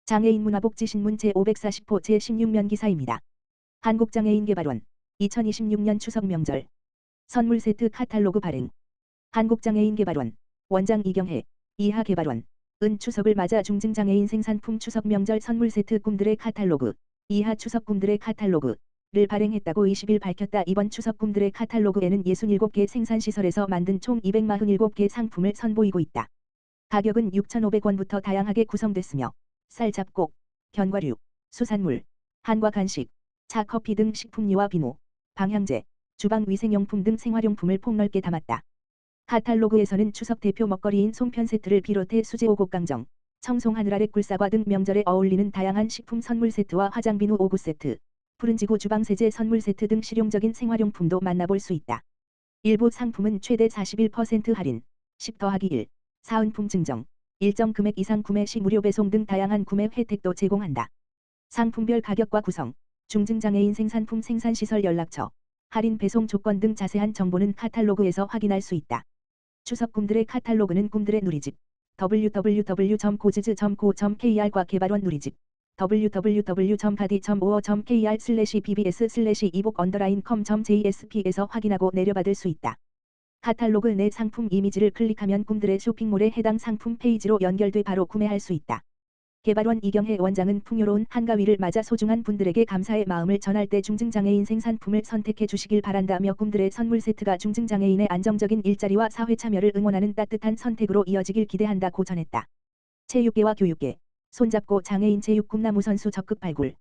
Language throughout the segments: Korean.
장애인 문화복지신문 제540호 제16면 기사입니다. 한국장애인개발원 2026년 추석 명절 선물 세트 카탈로그 발행. 한국장애인개발원 원장 이경혜 이하 개발원 은 추석을 맞아 중증장애인 생산품 추석 명절 선물 세트 꿈들의 카탈로그 이하 추석 꿈들의 카탈로그를 발행했다고 20일 밝혔다. 이번 추석 꿈들의 카탈로그에는 67개 생산시설에서 만든 총 247개 상품을 선보이고 있다. 가격은 6,500원부터 다양하게 구성됐으며 쌀 잡곡, 견과류, 수산물, 한과 간식, 차 커피 등 식품류와 비누, 방향제, 주방 위생용품 등 생활용품을 폭넓게 담았다. 카탈로그에서는 추석 대표 먹거리인 송편 세트를 비롯해 수제 오곡강정, 청송 하늘아래 꿀사과 등 명절에 어울리는 다양한 식품 선물 세트와 화장비누 5구 세트, 푸른지구 주방세제 선물 세트 등 실용적인 생활용품도 만나볼 수 있다. 일부 상품은 최대 41% 할인, 10더하기1, 사은품 증정, 일정 금액 이상 구매 시 무료 배송 등 다양한 구매 혜택도 제공한다. 상품별 가격과 구성, 중증장애인 생산품 생산시설 연락처, 할인 배송 조건 등 자세한 정보는 카탈로그에서 확인할 수 있다. 추석 꿈들의 카탈로그는 꿈들의 누리집 www.고즈즈.co.kr과 개발원 누리집 www.kr/bbs/i복_com.jsp에서 확인하고 내려받을 수 있다. 카탈로그 내 상품 이미지를 클릭하면 꿈들의 쇼핑몰에 해당 상품 페이지로 연결돼 바로 구매할 수 있다. 개발원 이경혜 원장은 풍요로운 한가위를 맞아 소중한 분들에게 감사의 마음을 전할 때 중증장애인 생산품을 선택해 주시길 바란다며 꿈들의 선물 세트가 중증장애인의 안정적인 일자리와 사회 참여를 응원하는 따뜻한 선택으로 이어지길 기대한다고 전했다. 체육계와 교육계, 손잡고 장애인 체육 꿈나무 선수 적극 발굴.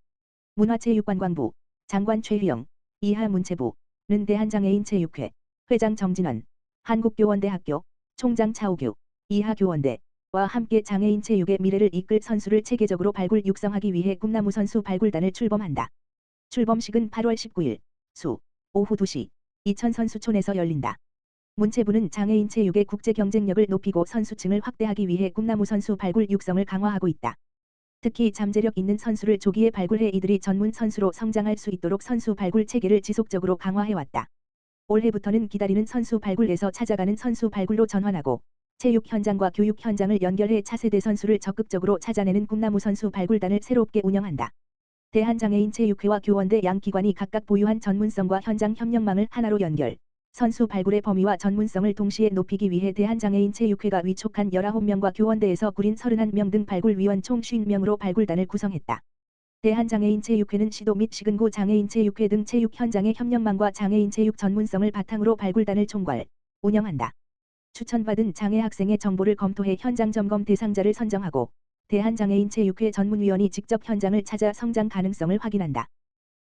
문화체육관광부, 장관 최휘영, 이하 문체부는 대한장애인체육회, 회장 정진원, 한국교원대학교, 총장 차우규, 이하 교원대와 함께 장애인 체육의 미래를 이끌 선수를 체계적으로 발굴 육성하기 위해 꿈나무 선수 발굴단을 출범한다. 출범식은 8월 19일 수 오후 2시 이천 선수촌에서 열린다. 문체부는 장애인 체육의 국제 경쟁력을 높이고 선수층을 확대하기 위해 꿈나무 선수 발굴 육성을 강화하고 있다. 특히 잠재력 있는 선수를 조기에 발굴해 이들이 전문 선수로 성장할 수 있도록 선수 발굴 체계를 지속적으로 강화해왔다. 올해부터는 기다리는 선수 발굴에서 찾아가는 선수 발굴로 전환하고 체육 현장과 교육 현장을 연결해 차세대 선수를 적극적으로 찾아내는 꿈나무 선수 발굴단을 새롭게 운영한다. 대한장애인체육회와 교원대 양 기관이 각각 보유한 전문성과 현장 협력망을 하나로 연결, 선수 발굴의 범위와 전문성을 동시에 높이기 위해 대한장애인체육회가 위촉한 19명과 교원대에서 구린 31명 등 발굴위원 총 50명으로 발굴단을 구성했다. 대한장애인체육회는 시도 및 시군구 장애인체육회 등 체육 현장의 협력망과 장애인체육 전문성을 바탕으로 발굴단을 총괄, 운영한다. 추천받은 장애 학생의 정보를 검토해 현장 점검 대상자를 선정하고 대한장애인체육회 전문위원이 직접 현장을 찾아 성장 가능성을 확인한다.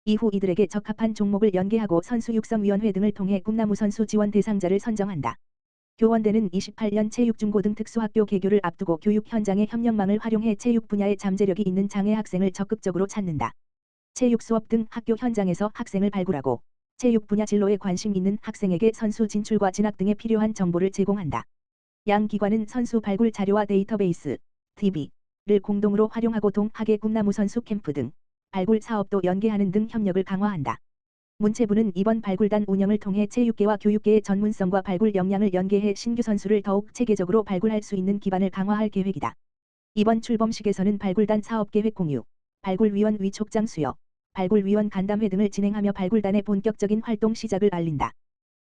이후 이들에게 적합한 종목을 연계하고 선수 육성위원회 등을 통해 꿈나무 선수 지원 대상자를 선정한다. 교원대는 28년 체육중고등 특수학교 개교를 앞두고 교육 현장의 협력망을 활용해 체육 분야에 잠재력이 있는 장애 학생을 적극적으로 찾는다. 체육 수업 등 학교 현장에서 학생을 발굴하고 체육 분야 진로에 관심 있는 학생에게 선수 진출과 진학 등에 필요한 정보를 제공한다. 양 기관은 선수 발굴 자료와 데이터베이스, DB를 공동으로 활용하고 동학의 꿈나무 선수 캠프 등 발굴 사업도 연계하는 등 협력을 강화한다. 문체부는 이번 발굴단 운영을 통해 체육계와 교육계의 전문성과 발굴 역량을 연계해 신규 선수를 더욱 체계적으로 발굴할 수 있는 기반을 강화할 계획이다. 이번 출범식에서는 발굴단 사업계획 공유, 발굴위원 위촉장 수여, 발굴위원 간담회 등을 진행하며 발굴단의 본격적인 활동 시작을 알린다.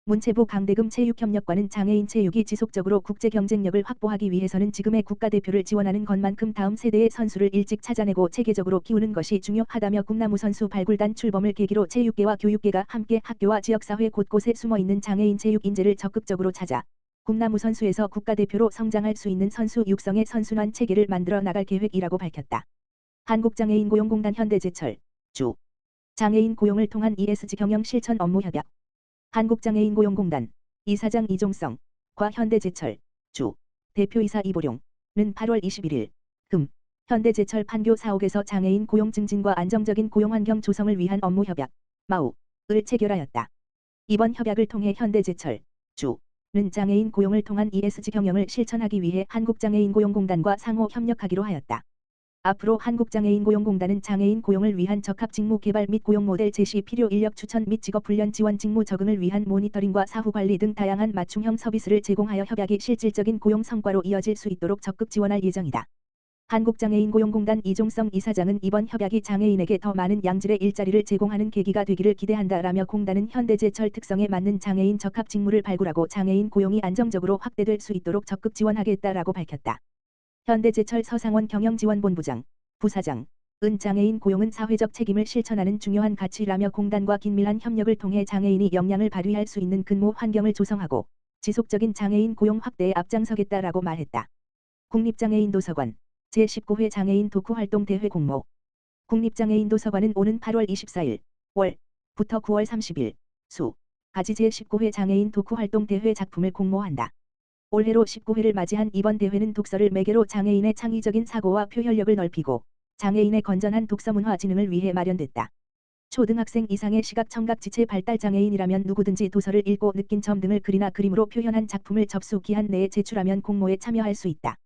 문체부 강대금 체육협력과는 장애인 체육이 지속적으로 국제 경쟁력을 확보하기 위해서는 지금의 국가대표를 지원하는 것만큼 다음 세대의 선수를 일찍 찾아내고 체계적으로 키우는 것이 중요하다며 꿈나무 선수 발굴단 출범을 계기로 체육계와 교육계가 함께 학교와 지역사회 곳곳에 숨어있는 장애인 체육 인재를 적극적으로 찾아 꿈나무 선수에서 국가대표로 성장할 수 있는 선수 육성의 선순환 체계를 만들어 나갈 계획이라고 밝혔다. 한국장애인고용공단 현대제철 주 장애인 고용을 통한 ESG 경영 실천 업무 협약 한국장애인고용공단 이사장 이종성 과 현대제철 주 대표이사 이보룡은 8월 21일 금 현대제철 판교 사옥에서 장애인 고용 증진과 안정적인 고용환경 조성을 위한 업무 협약 마우를 체결하였다. 이번 협약을 통해 현대제철 주는 장애인 고용을 통한 ESG 경영을 실천하기 위해 한국장애인고용공단과 상호 협력하기로 하였다. 앞으로 한국장애인고용공단은 장애인 고용을 위한 적합 직무 개발 및 고용 모델 제시, 필요 인력 추천 및 직업 훈련 지원, 직무 적응을 위한 모니터링과 사후 관리 등 다양한 맞춤형 서비스를 제공하여 협약이 실질적인 고용 성과로 이어질 수 있도록 적극 지원할 예정이다. 한국장애인고용공단 이종성 이사장은 이번 협약이 장애인에게 더 많은 양질의 일자리를 제공하는 계기가 되기를 기대한다라며 공단은 현대제철 특성에 맞는 장애인 적합 직무를 발굴하고 장애인 고용이 안정적으로 확대될 수 있도록 적극 지원하겠다라고 밝혔다. 현대제철 서상원 경영지원본부장, 부사장, 은 장애인 고용은 사회적 책임을 실천하는 중요한 가치라며 공단과 긴밀한 협력을 통해 장애인이 역량을 발휘할 수 있는 근무 환경을 조성하고 지속적인 장애인 고용 확대에 앞장서겠다라고 말했다. 국립장애인도서관 제19회 장애인 독후활동대회 공모. 국립장애인도서관은 오는 8월 24일 월부터 9월 30일 수까지 제19회 장애인 독후활동대회 작품을 공모한다. 올해로 19회를 맞이한 이번 대회는 독서를 매개로 장애인의 창의적인 사고와 표현력을 넓히고 장애인의 건전한 독서 문화 진흥을 위해 마련됐다. 초등학생 이상의 시각 청각 지체 발달 장애인이라면 누구든지 도서를 읽고 느낀 점 등을 글이나 그림으로 표현한 작품을 접수 기한 내에 제출하면 공모에 참여할 수 있다.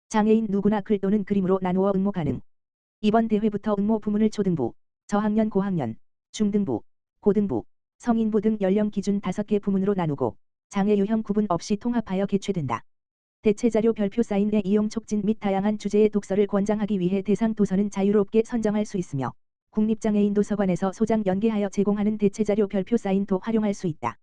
장애인 누구나 글 또는 그림으로 나누어 응모 가능. 이번 대회부터 응모 부문을 초등부, 저학년 고학년, 중등부, 고등부, 성인부 등 연령 기준 5개 부문으로 나누고 장애 유형 구분 없이 통합하여 개최된다. 대체자료 별표 사인 내 이용 촉진 및 다양한 주제의 독서를 권장하기 위해 대상 도서는 자유롭게 선정할 수 있으며 국립장애인도서관에서 소장 연계하여 제공하는 대체자료 별표 사인도 활용할 수 있다.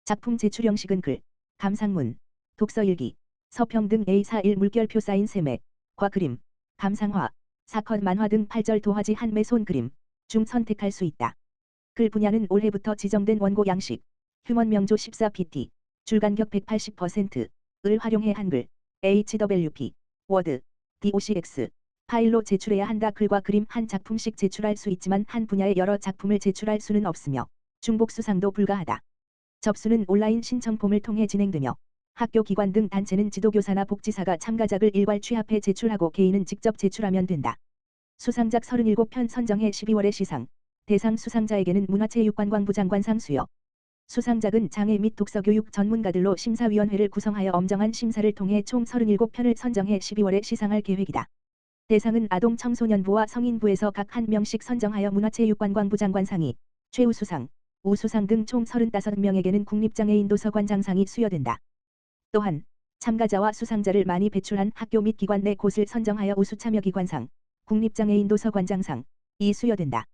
작품 제출 형식은 글, 감상문, 독서일기, 서평 등 A41 물결표 사인 3매과 그림, 감상화, 사컷 만화 등 8절 도화지 1매 손그림 중 선택할 수 있다. 글 분야는 올해부터 지정된 원고 양식, 휴먼 명조 14pt, 줄간격 180%을 활용해 한글, HWP, 워드, DOCX 파일로 제출해야 한다. 글과 그림 한 작품씩 제출할 수 있지만 한 분야의 여러 작품을 제출할 수는 없으며 중복 수상도 불가하다. 접수는 온라인 신청 폼을 통해 진행되며 학교 기관 등 단체는 지도교사나 복지사가 참가작을 일괄 취합해 제출하고 개인은 직접 제출하면 된다. 수상작 37편 선정해 12월에 시상, 대상 수상자에게는 문화체육관광부 장관상 수여. 수상작은 장애 및 독서교육 전문가들로 심사위원회를 구성하여 엄정한 심사를 통해 총 37편을 선정해 12월에 시상할 계획이다. 대상은 아동청소년부와 성인부에서 각 1명씩 선정하여 문화체육관광부 장관상이, 최우수상, 우수상 등 총 35명에게는 국립장애인도서관장상이 수여된다. 또한 참가자와 수상자를 많이 배출한 학교 및 기관 내 곳을 선정하여 우수참여기관상, 국립장애인도서관장상이 수여된다.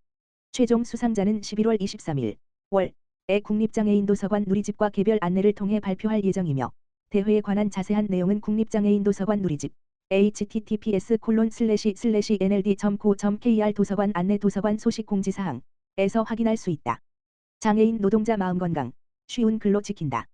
최종 수상자는 11월 23일 월에 국립장애인도서관 누리집과 개별 안내를 통해 발표할 예정이며 대회에 관한 자세한 내용은 국립장애인도서관 누리집 https://nld.co.kr 도서관 안내 도서관 소식 공지사항에서 확인할 수 있다. 장애인 노동자 마음건강 쉬운 글로 지킨다.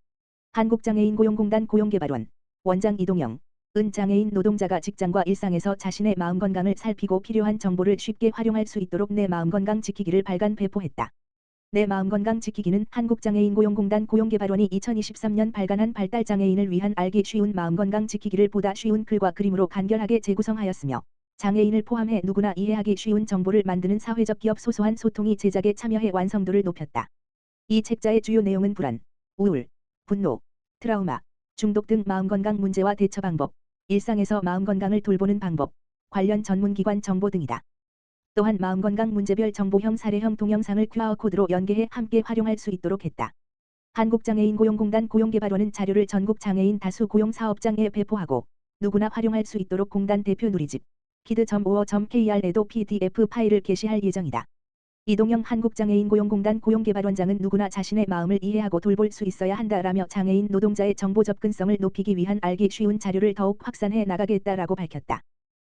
한국장애인고용공단 고용개발원 원장 이동영 은 장애인 노동자가 직장과 일상에서 자신의 마음건강을 살피고 필요한 정보를 쉽게 활용할 수 있도록 내 마음건강 지키기를 발간 배포했다. 내 마음건강 지키기는 한국장애인고용공단 고용개발원이 2023년 발간한 발달장애인을 위한 알기 쉬운 마음건강 지키기를 보다 쉬운 글과 그림으로 간결하게 재구성하였으며 장애인을 포함해 누구나 이해하기 쉬운 정보를 만드는 사회적 기업 소소한 소통이 제작에 참여해 완성도를 높였다. 이 책자의 주요 내용은 불안, 우울, 분노, 트라우마, 중독 등 마음건강 문제와 대처 방법, 일상에서 마음건강을 돌보는 방법, 관련 전문기관 정보 등이다. 또한 마음건강 문제별 정보형 사례형 동영상을 QR코드로 연계해 함께 활용할 수 있도록 했다. 한국장애인고용공단 고용개발원은 자료를 전국 장애인 다수 고용사업장에 배포하고 누구나 활용할 수 있도록 공단 대표 누리집 kid.or.kr에도 PDF 파일을 게시할 예정이다. 이동영 한국장애인고용공단 고용개발원장은 누구나 자신의 마음을 이해하고 돌볼 수 있어야 한다라며 장애인 노동자의 정보 접근성을 높이기 위한 알기 쉬운 자료를 더욱 확산해 나가겠다라고 밝혔다.